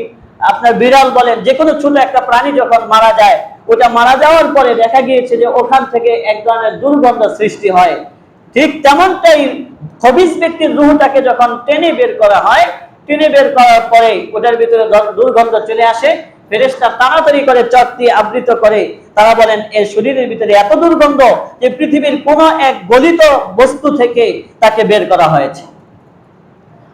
আপনার বিড়াল বলেন, যে কোনো ছোট একটা প্রাণী যখন মারা যায়, ওটা মারা যাওয়ার পরে দেখা গিয়েছে যে ওখান থেকে এক ধরনের দুর্গন্ধ সৃষ্টি হয়। ঠিক তেমনটাই খবিস ব্যক্তির রূহটাকে যখন টেনে বের করা হয়, টেনে বের করার পরে ওটার ভিতরে দুর্গন্ধ চলে আসে, ফেরেশতা তাড়াতাড়ি করে চট দিয়ে আবৃত করে। তারা বলেন এর শরীরের ভিতরে এত দুর্গন্ধ যে পৃথিবীর কোন এক গলিত বস্তু থেকে তাকে বের করা হয়েছে।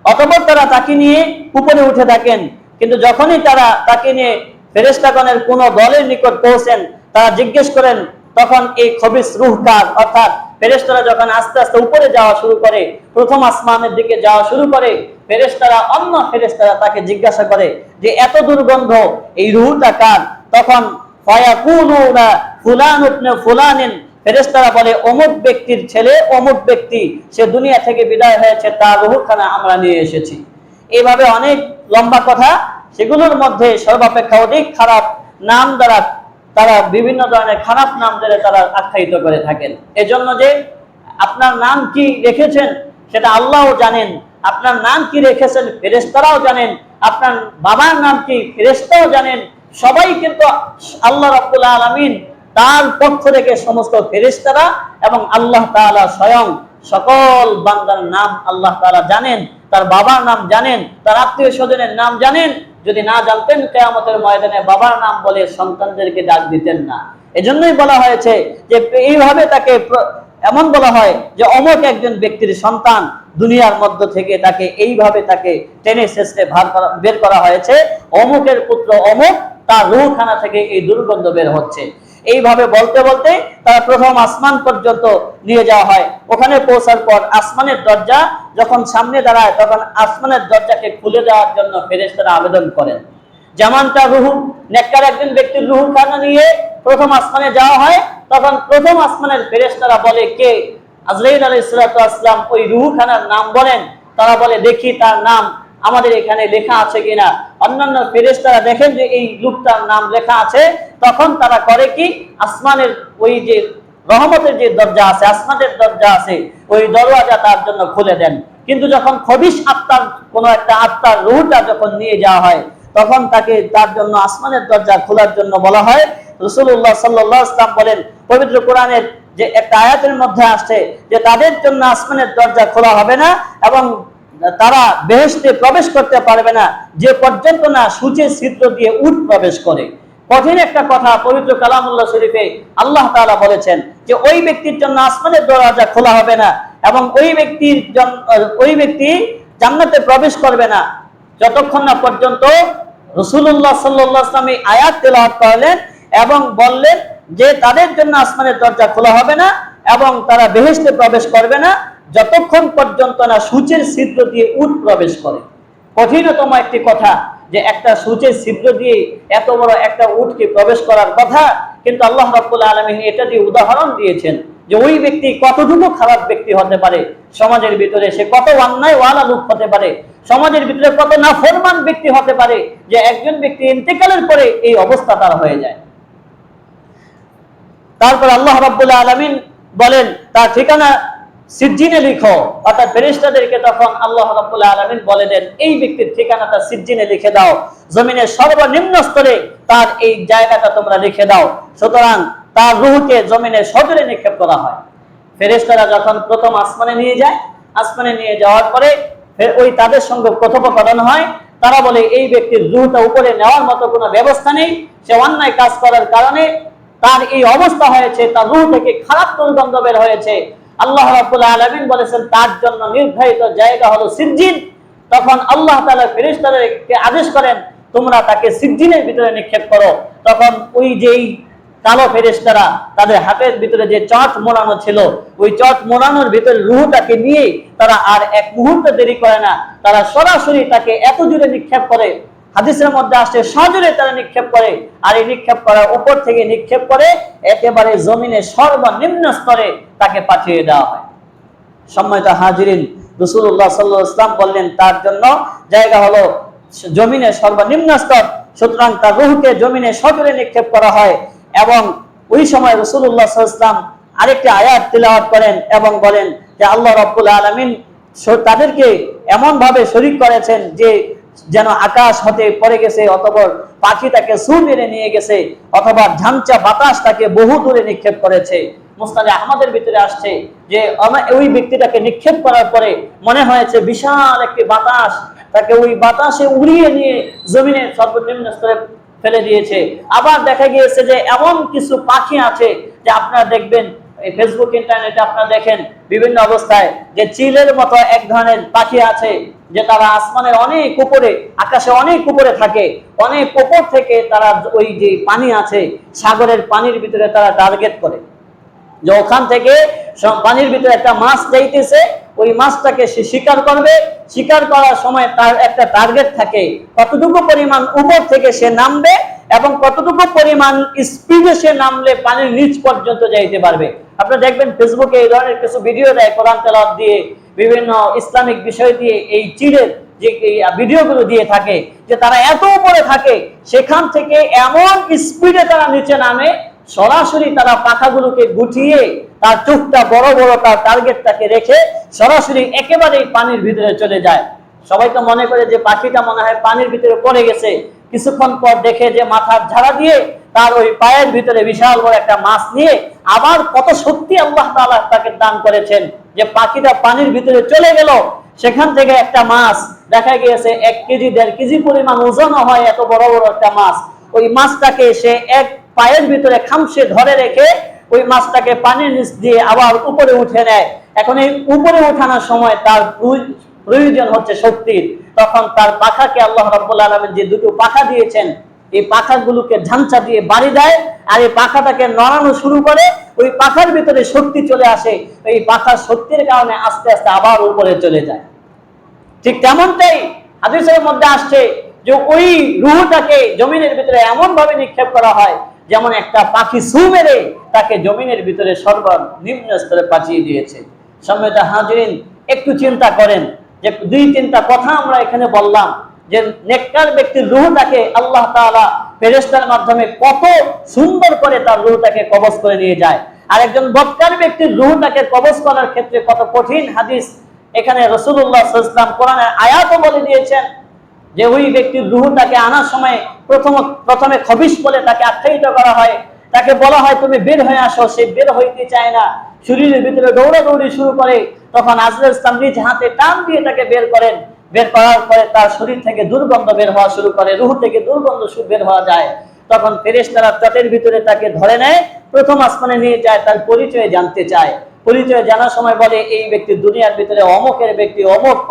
অতঃপর তারা তাকে নিয়ে উপরে উঠে থাকেন, কিন্তু যখনই তারা তাকে নিয়ে ফেরেশতাগণের কোন দলের নিকট পৌঁছেন, তারা জিজ্ঞেস করেন তখন এই খবিস রূহ কার। অর্থাৎ ফেরেশতারা যখন আস্তে আস্তে উপরে যাওয়া শুরু করে, প্রথম আসমানের দিকে যাওয়া শুরু করে, ফেরেশতারা অন্য ফেরেশতারা তাকে জিজ্ঞাসা করে যে এত দুর্গন্ধ, এই রূহটা কার? তখন ফায়াকুলুনা ফুলান ইবনে ফুলানিন, ফেরেশতারা বলে অমুক ব্যক্তির ছেলে অমুক ব্যক্তি, সে দুনিয়া থেকে বিদায় হয়েছে, তার রূহখানা আমরা নিয়ে এসেছি। এইভাবে অনেক লম্বা কথা, সেগুলোর মধ্যে সর্বাপেক্ষা অধিক খারাপ নাম দ্বারা তারা বিভিন্ন ধরনের খারাপ নাম ধরে তারা আখ্যায়িত করে থাকেন। এজন্য যে আপনার নাম কি রেখেছেন সেটা আল্লাহও জানেন, আপনার নাম কি রেখেছেন ফেরেশতারাও জানেন, আপনার বাবার নাম কি ফেরেশতাও জানেন, সবাই কিন্তু আল্লাহ রাব্বুল আলামিন তার পক্ষ থেকে সমস্ত ফেরেশতারা এবং আল্লাহ তাআলা স্বয়ং সকল বান্দার নাম আল্লাহ তাআলা জানেন, তার বাবার নাম জানেন, তার আত্মীয় স্বজনের নাম জানেন। যদি না জানতেন কিয়ামতের ময়দানে বাবার নাম বলে সন্তানদেরকে ডাক দিতেন না। এজন্যই বলা হয়েছে যে এইভাবে তাকে এমন বলা হয় যে অমুক একজন ব্যক্তির সন্তান, দুনিয়ার মধ্য থেকে তাকে এইভাবে তাকে টেনে শেষে বের করা হয়েছে, অমুকের পুত্র অমুক, তার রূহখানা থেকে এই দুর্গন্ধ বের হচ্ছে। এইভাবে বলতে বলতে তারা প্রথম আসমান পর্যন্ত নিয়ে যাওয়া হয়। ওখানে পৌঁছার পর আসমানের দরজা যখন সামনে দাঁড়ায়, তখন আসমানের দরজাকে খুলে দেওয়ার জন্য ফেরেশতারা আবেদন করেন। যেমনটা রুহু নেককার একজন ব্যক্তির রুহখানা নিয়ে প্রথম আসমানে যাওয়া হয়, তখন প্রথম আসমানের ফেরেশতারা বলে, কে? আজরাইল আলাইহিস সালাতু ওয়াস সালাম ওই রুহখানার নাম বলেন। তারা বলে, দেখি তার নাম আমাদের এখানে লেখা আছে কিনা। অন্যান্য ফেরেশতারা দেখেন যে এই লোকটার নাম লেখা আছে, তখন তারা করে কি, আসমানের ওই যে রহমতের যে দরজা আছে, আসমানের দরজা আছে, ওই দরওয়াজা তার জন্য খুলে দেন। কিন্তু যখন খবিশ আত্মার কোন একটা আত্মার রূহটা যখন নিয়ে যাওয়া হয়, তখন তাকে তার জন্য আসমানের দরজা খোলার জন্য বলা হয়। রাসূলুল্লাহ সাল্লাল্লাহু আলাইহি ওয়াসাল্লাম বলেন, পবিত্র কোরআনের যে একটা আয়াতের মধ্যে আসছে যে তাদের জন্য আসমানের দরজা খোলা হবে না এবং তারা বেহেশতে প্রবেশ করতে পারবে না যে পর্যন্ত না সূচের ছিদ্র দিয়ে উট প্রবেশ করে। কঠিন একটা কথা পবিত্র কালামুল্লাহ শরীফে আল্লাহ তাআলা বলেছেন যে ওই ব্যক্তির জন্য আসমানের দরজা খোলা হবে না এবং ওই ব্যক্তি জান্নাতে প্রবেশ করবে না যতক্ষণ না পর্যন্ত রাসূলুল্লাহ সাল্লাল্লাহু আলাইহি ওয়াসাল্লাম এই আয়াত তেলাওয়াত করলেন এবং বললেন যে তাদের জন্য আসমানের দরজা খোলা হবে না এবং তারা বেহেশতে প্রবেশ করবে না যতক্ষণ পর্যন্ত না সূচের ছিদ্র দিয়ে উট প্রবেশ করে। কঠিনতম একটি কথা যে একটা সূচের ছিদ্র দিয়ে এত বড় একটা উটকে প্রবেশ করার কথা, কিন্তু আল্লাহ রাব্বুল আলামিন এটা দিয়ে উদাহরণ দিয়েছেন যে ওই ব্যক্তি কতটুকু খারাপ ব্যক্তি হতে পারে, সমাজের ভিতরে সে কত অন্যায় ওয়ালা লোক হতে পারে, সমাজের ভিতরে কত নাফরমান ব্যক্তি হতে পারে যে একজন ব্যক্তি ইন্তেকালের পরে এই অবস্থা তার হয়ে যায়। তারপর আল্লাহ রাব্বুল আলামিন বলেন তার ঠিকানা সিজ্জিনে লিখো, অর্থাৎ ফেরেশতাদেরকে তখন আল্লাহ রাব্বুল আলামিন বলে দেন এই ব্যক্তির ঠিকানাটা সিজ্জিনে লিখে দাও, জমিনের সর্বনিম্ন স্তরে তার এই জায়গাটা তোমরা লিখে দাও। সুতরাং তার রূহকে জমিনের সজলে নিক্ষেপ করা হয়। ফেরেশতারা যখন প্রথম আসমানে নিয়ে যায়, আসমানে নিয়ে যাওয়ার পরে ওই তাদের সঙ্গে কথোপকথন হয়। তারা বলে এই ব্যক্তির রূহটা উপরে নেওয়ার মতো কোনো ব্যবস্থা নেই, সে অন্যায় কাজ করার কারণে তার এই অবস্থা হয়েছে, তার রূহ থেকে খারাপ দুর্গন্ধ বের হয়েছে। আল্লাহ রাব্বুল আলামিন বলেছেন তার জন্য নির্ধারিত জায়গা হলো সিজ্জিন। তখন আল্লাহ তাআলা ফেরেশতাদেরকে আদেশ করেন তোমরা তাকে সিজ্জিনের ভিতরে নিক্ষেপ করো। তখন ওই যেই কালো ফেরেশতারা তাদের হাতের ভিতরে যে চট মোড়ানো ছিল, ওই চট মোড়ানোর ভিতরে রূহটাকে নিয়ে তারা আর এক মুহূর্ত দেরি করে না, তারা সরাসরি তাকে এত জোরে নিক্ষেপ করে, হাদিসের মধ্যে আসছে সজোরে তারা নিক্ষেপ করে। আর এই নিক্ষেপ করার উপর থেকে নিক্ষেপ করে একেবারে জমিনের সর্বনিম্ন স্তরে তাকে পাঠিয়ে দেওয়া হয়। সম্মানিত হাজিরিন, রাসূলুল্লাহ সাল্লাল্লাহু আলাইহি ওয়াসাল্লাম বললেন তার জন্য জায়গা হলো জমিনের সর্বনিম্ন স্তর। সুতরাং তার রূহকে জমিনে সজোরে নিক্ষেপ করা হয় এবং ওই সময় রাসূলুল্লাহ সাল্লাল্লাহু আলাইহি ওয়াসাল্লাম আরেকটি আয়াত তিলাওয়াত করেন এবং বলেন যে আল্লাহ রাব্বুল আলামিন তাদেরকে এমন ভাবে শরীক করেছেন যে যেন আকাশ হতে পড়ে গেছে, অথবা পাখি তাকে ছু মেরে নিয়ে গেছে, অথবা ঝাঞ্চা বাতাস তাকে বহু দূরে নিক্ষেপ করেছে। মুসনাদে আহমদের ভিতরে আসছে যে ওই ব্যক্তিটাকে নিক্ষেপ করার পরে মনে হয়েছে বিশাল একটি বাতাস তাকে ওই বাতাসে উড়িয়ে নিয়ে জমিনের সর্বনিম্ন স্তরে ফেলে দিয়েছে। আবার দেখা গিয়েছে যে এমন কিছু পাখি আছে যে আপনারা দেখবেন ফেসবুক ইন্টারনেটে আপনারা দেখেন বিভিন্ন অবস্থায় যে চিলের মতো এক ধরনের পাখি আছে যে তারা আসমানের অনেক উপরে, আকাশে অনেক উপরে থাকে, অনেক উপর থেকে তারা ওই যে পানি আছে সাগরের পানির ভিতরে তারা টার্গেট করে যে ওখান থেকে পানির ভিতরে একটা মাছ যাইতেছে, ওই মাছটাকে সে শিকার করবে। শিকার করার সময় তার একটা টার্গেট থাকে কতটুকু পরিমাণ উপর থেকে সে নামবে এবং কতটুকু পরিমাণ স্পিডে সে নামলে পানির নিচ পর্যন্ত যাইতে পারবে। আপনারা দেখবেন ফেসবুকে এই ধরনের কিছু ভিডিও দেয় কোরআন তেলাওয়াত দিয়ে, বিভিন্ন ইসলামিক বিষয় দিয়ে এই চিড়ের যে ভিডিওগুলো দিয়ে থাকে যে তারা এত উপরে থাকে, সেখান থেকে এমন স্পিডে তারা নিচে নামে, সরাসরি তারা পাখাগুলোকে গুটিয়ে তার চোখটা বড় বড় তার টার্গেটটাকে রেখে সরাসরি একেবারেই পানির ভিতরে চলে যায়। সবাই তো মনে করে যে পাখিটা মনে হয় পানির ভিতরে পড়ে গেছে, কিছুক্ষণ পর দেখে যে মাথার ঝাড়া দিয়ে তার ওই পায়ের ভিতরে বিশাল বড় একটা মাছ নিয়ে, আবার কত শক্তি আল্লাহ তাআলা তাকে দান করেছেন যে পাখিটা পানির ভিতরে চলে গেল, সেখান থেকে একটা মাছ দেখা গিয়েছে 1 কেজি 1.5 কেজি পরিমাণ ওজন হয়, এত বড় বড় একটা মাছ। ওই মাছটাকে সে এক পায়ের ভিতরে খামসে ধরে রেখে ওই মাছটাকে পানির নিচ দিয়ে আবার উপরে উঠে নেয়। এখন এই উপরে ওঠানোর সময় তার প্রয়োজন হচ্ছে শক্তির, তখন তার পাখাকে আল্লাহ রাব্বুল আলামিন যে দুটো পাখা দিয়েছেন, এই পাখাগুলোকে ঝাঞ্চা দিয়ে বাড়ি দেয়, আর এই পাখাটাকে নড়ানো শুরু করে, ওই পাখার ভিতরে শক্তি চলে আসে, এই পাখার শক্তির কারণে আস্তে আস্তে আবার উপরে চলে যায়। ঠিক তেমনটাই হাদিসের মধ্যে আসছে যে ওই রূহটাকে জমিনের ভিতরে এমন ভাবে নিক্ষেপ করা হয় যেমন একটা পাখি ছু মেরে তাকে জমিনের ভিতরে সর্বনিম্ন স্তরে পাঠিয়ে দিয়েছে। সম্মানিত হাজিরিন, একটু চিন্তা করেন যে 2-3টা কথা আমরা এখানে বললাম যে নেককার ব্যক্তির রূহটাকে আল্লাহ তাআলা ফেরেশতার মাধ্যমে কত সুন্দর করে তার রূহটাকে কবজ করে নিয়ে যায়, আর একজন বদকার ব্যক্তির রূহটাকে কবজ করার ক্ষেত্রে কত কঠিন হাদিস এখানে রাসূলুল্লাহ সাল্লাল্লাহু আলাইহি ওয়াসাল্লাম কোরআনের আয়াতও বলে দিয়েছেন যে ওই ব্যক্তির রূহটাকে আনার সময় প্রথমে খবিশ বলে তাকে আখ্যায়িত করা হয়, তাকে বলা হয় তুমি বের হয়ে আসো, সে বের হইতে চায় না, শরীরের ভিতরে দৌড়াদৌড়ি শুরু করে, তখন আজরাইল ইসলাম নিজ হাতে টান দিয়ে তাকে বের করেন, বের করার পরে তার শরীর থেকে দুর্গন্ধ বের হওয়া শুরু করে, রূহ থেকে দুর্গন্ধ বের হওয়া যায়, তখন ফেরেশতারা তাদের ভিতরে তাকে ধরে নেয়, প্রথম আসমানে নিয়ে যায়, তার পরিচয় জানতে চায়। পরিচয় জানার সময় বলে এই ব্যক্তি দুনিয়ার ভিতরে অমুকের ব্যক্তি,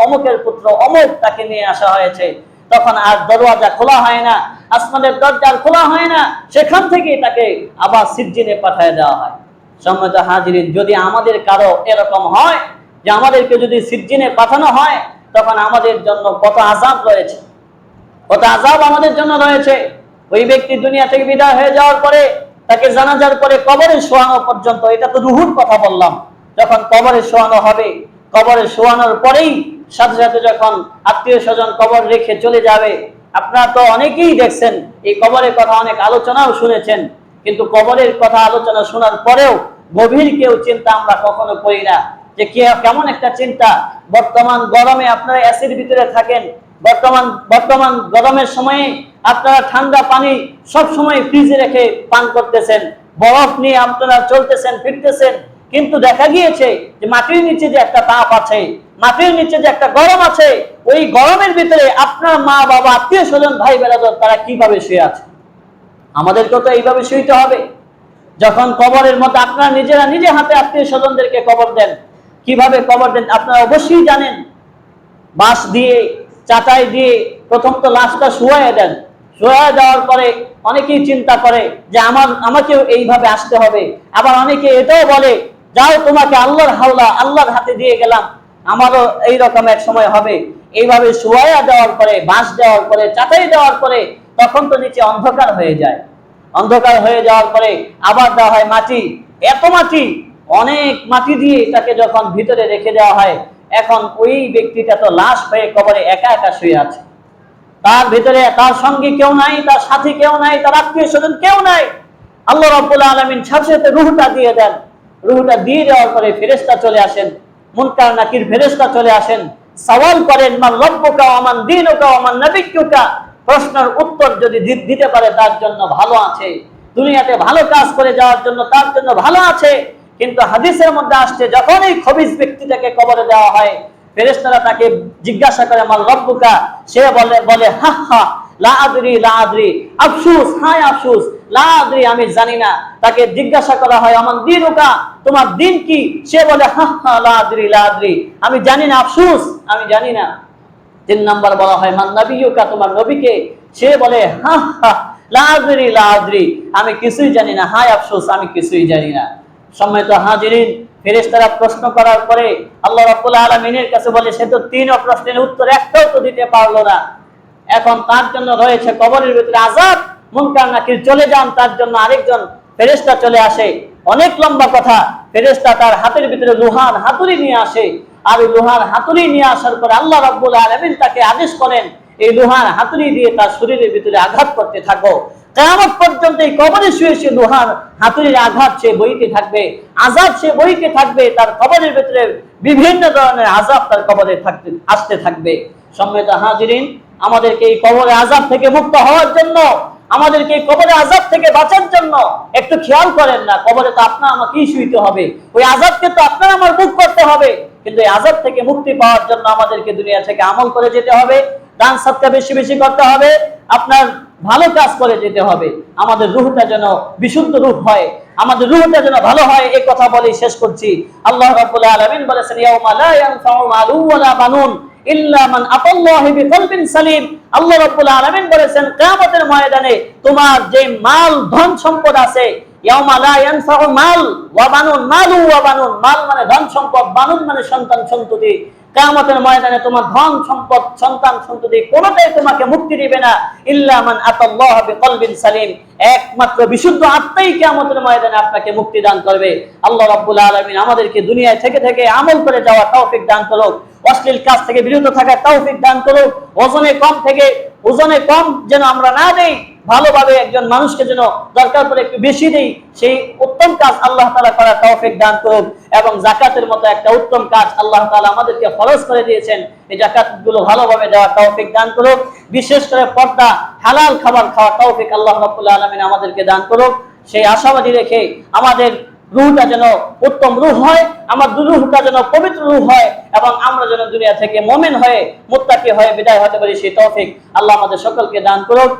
অমুকের পুত্র অমুক, তাকে নিয়ে আসা হয়েছে। তখন আর দরওয়াজা খোলা হয় না, আসমানের দরজা খোলা হয় না, সেখান থেকে তাকে আবার সিজ্জিনে পাঠিয়ে দেওয়া হয়। সম্মানিত হাজিরিন, যদি আমাদের কারো এরকম হয় যে আমাদেরকে যদি সিজ্জিনে পাঠানো হয়, তখন আমাদের জন্য কত আযাব রয়েছে, কত আযাব আমাদের জন্য রয়েছে। ওই ব্যক্তি দুনিয়া থেকে বিদায় হয়ে যাওয়ার পরে তাকে জানাজার পরে কবরে শোয়ানো পর্যন্ত, এটা তো রূহুর কথা বললাম, যখন কবরে শোয়ানো হবে, কবরে শোয়ানোর পরেই সাথে সাথে যখন আত্মীয় স্বজন কবর রেখে চলে যাবে, আপনারা তো অনেকেই দেখছেন, এই কবরের কথা অনেক আলোচনাও শুনেছেন, কিন্তু কবরের কথা আলোচনা শোনার পরেও গভীর কেউ চিন্তা আমরা কখনো করি না যে কেমন একটা চিন্তা। বর্তমান গরমে আপনারা এসির ভিতরে থাকেন, বর্তমান গরমের সময়ে আপনারা ঠান্ডা পানি সব সময় ফ্রিজে রেখে পান করতেছেন, বরফ নিয়ে আপনারা চলতেছেন ফিরতেছেন, কিন্তু দেখা গিয়েছে যে মাটির নিচে যে একটা তাপ আছে, মাটির নিচে যে একটা গরম আছে, ওই গরমের ভিতরে আপনার মা বাবা আত্মীয় স্বজন ভাই বেরাদর তারা কিভাবে শুয়ে আছে, আমাদেরকেও তো এইভাবে শুইতে হবে। যখন কবরের মধ্যে আপনারা নিজেরা নিজে হাতে আত্মীয় স্বজনদেরকে কবর দেন, কিভাবে কবর দেন আপনারা অবশ্যই জানেন। বাঁশ দিয়ে, চাটাই দিয়ে প্রথম তো লাশটা শুয়াইয়া দেন, শুয়াইয়া দেওয়ার পরে অনেকেই চিন্তা করে যে আমাকেও এইভাবে আসতে হবে, আবার অনেকে এটাও বলে যাও তোমাকে আল্লাহর হাওলা, আল্লাহর হাতে দিয়ে গেলাম, আমারও এইরকম এক সময় হবে। এইভাবে শুয়াইয়া দেওয়ার পরে, বাঁশ দেওয়ার পরে, চাটাই দেওয়ার পরে, তখন তো নিচে অন্ধকার হয়ে যায়, অন্ধকার হয়ে যাওয়ার পরে আবার দেওয়া হয় মাটি, এত মাটি, অনেক মাটি দিয়ে তাকে যখন ভিতরে রেখে দেওয়া হয়, এখন ওই ব্যক্তিটা তো লাশ হয়ে কবরে একা একা শুয়ে আছে, তার ভিতরে তার সঙ্গে কেউ নাই, তার সাথী কেউ নাই, তার আত্মীয় স্বজন কেউ নাই। আল্লাহ রাব্বুল আলামিন সাথে সাথে রূহটা দিয়ে দেন, রূহটা দিয়ে দেওয়ার পরে ফেরেশতা চলে আসেন, মুনকার নাকির ফেরেশতা চলে আসেন, সওয়াল করেন মান রব্বুকা ওয়া মান দীনুকা ওয়া মান নাবিয়্যুকা, প্রশ্নের উত্তর যদি দিতে পারে তার জন্য ভালো আছে, দুনিয়াতে ভালো কাজ করে যাওয়ার জন্য তার জন্য ভালো আছে। কিন্তু হাদিসের মধ্যে আসছে যখন এই খবিস ব্যক্তিটাকে কবরে দেওয়া হয়, ফেরেশতারা তাকে জিজ্ঞাসা করে মাল রব্বুকা, সে বলে হা হা লা আদরি লা আদরি, আফসোস, হায় আফসোস, লা আদরি, আমি জানি না। তাকে জিজ্ঞাসা করা হয় আমান দীনুকা, তোমার দিন কি? সে বলে হা হা লা আদরি লা আদরি, আমি জানি না, আফসোস, আমি জানি না। 3 নাম্বার বলা হয় মান নাবিয়্যুকা, তোমার নবীকে? সে বলে হা হা লা আদরি লা আদরি, আমি কিছুই জানি না, হায় আফসোস, আমি কিছুই জানি না। সম্মানিত হাজিরিন, ফেরেশতারা প্রশ্ন করার পরে আল্লাহ রাব্বুল আলামিনের কাছে বলে সে তো 3 প্রশ্নের উত্তর একটাও তো দিতে পারলো না, এখন তার জন্য রয়েছে কবরের ভিতরে আযাব। মুনকার নাকির চলে যান, তার জন্য আরেকজন ফেরেশতা চলে আসে, অনেক লম্বা কথা। ফেরেশতা তার হাতের ভিতরে লোহার হাতুড়ি নিয়ে আসে, আর এই লোহার হাতুড়ি নিয়ে আসার পরে আল্লাহ রাব্বুল আলামিন তাকে আদেশ করেন এই লোহার হাতুড়ি দিয়ে তার শরীরের ভিতরে আঘাত করতে থাকো, কিয়ামত পর্যন্ত এই কবরে শুয়ে সে লোহার হাতুড়ির আঘাত সে বইতে থাকবে, আযাব সে বইতে থাকবে, তার কবরের ভিতরে বিভিন্ন ধরনের আযাব তার কবরে আসতে থাকবে। সম্মানিত হাজিরিন, আমাদেরকে এই কবরে আযাব থেকে মুক্ত হওয়ার জন্য, আমাদেরকে এই কবরে আযাব থেকে বাঁচার জন্য একটু খেয়াল করেন না, কবরে তো আপনার আমাকেই শুইতে হবে, ওই আযাবকে তো আপনার আমার ভোগ করতে হবে। কিন্তু এই আযাব থেকে মুক্তি পাওয়ার জন্য আমাদেরকে দুনিয়া থেকে আমল করে যেতে হবে, দান সদকা বেশি বেশি করতে হবে, আপনার ভালো কাজ করে যেতে হবে। আমাদের রূহটা যেন বিশুদ্ধ রূহ হয়, আমাদের রূহটা যেন ভালো হয়, এই কথা বলেই শেষ করছি। আল্লাহ রাব্বুল আলামিন বলেছেন, ইয়াউমা লা ইয়ানফাউ মালুন ওয়ালা বানুন ইল্লা মান আতাল্লাহু বিকলবিন সালিম। আল্লাহ রাব্বুল আলামিন বলেছেন, কিয়ামতের ময়দানে তোমার যে মাল ধন সম্পদ আছে, ইয়াউমা লা ইয়ানফাউ মাল ওয়া বানুন, মালু ওয়া বানুন, মাল মানে ধন সম্পদ, বানুন মানে সন্তান সন্ততি। কিয়ামতের ময়দানে তোমার ধন সম্পদ সন্তান সন্ততি কোনটাই তোমাকে মুক্তি দিবে না, ইল্লা মান আতাল্লাহু বিকলবিন সালিম, একমাত্র বিশুদ্ধ আত্মাই কিয়ামতের ময়দানে আপনাকে মুক্তি দান করবে। আল্লাহ রাব্বুল আলামিন আমাদেরকে দুনিয়ায় থেকে থেকে আমল করে যাওয়ার তৌফিক দান করুক, অশ্লীল কাজ থেকে বিরত থাকার তৌফিক দান করুক, ওজনে কম যেন আমরা না দেই, ভালোভাবে একজন মানুষকে যেন দরকার পড়ে একটু বেশি দেই, সেই উত্তম কাজ আল্লাহ তাআলা করার তৌফিক দান করুক। এবং যাকাতের মতো একটা উত্তম কাজ আল্লাহ তাআলা আমাদেরকে ফরজ করে দিয়েছেন, এই যাকাতগুলো ভালোভাবে দেওয়ার তৌফিক দান করুক। বিশেষ করে পর্দা, হালাল খাবার খাওয়ার তৌফিক আল্লাহ রাব্বুল আলামিন আমাদেরকে দান করুক। সেই আশাবাদী রেখে আমাদের রূহটা যেন উত্তম রূহ হয়, আমার রূহটা যেন পবিত্র রূহ হয়, এবং আমরা যেন দুনিয়া থেকে মুমিন হয়ে মুত্তাকি হয়ে বিদায় হতে পারি, সেই তৌফিক আল্লাহ আমাদের সকলকে দান করুক।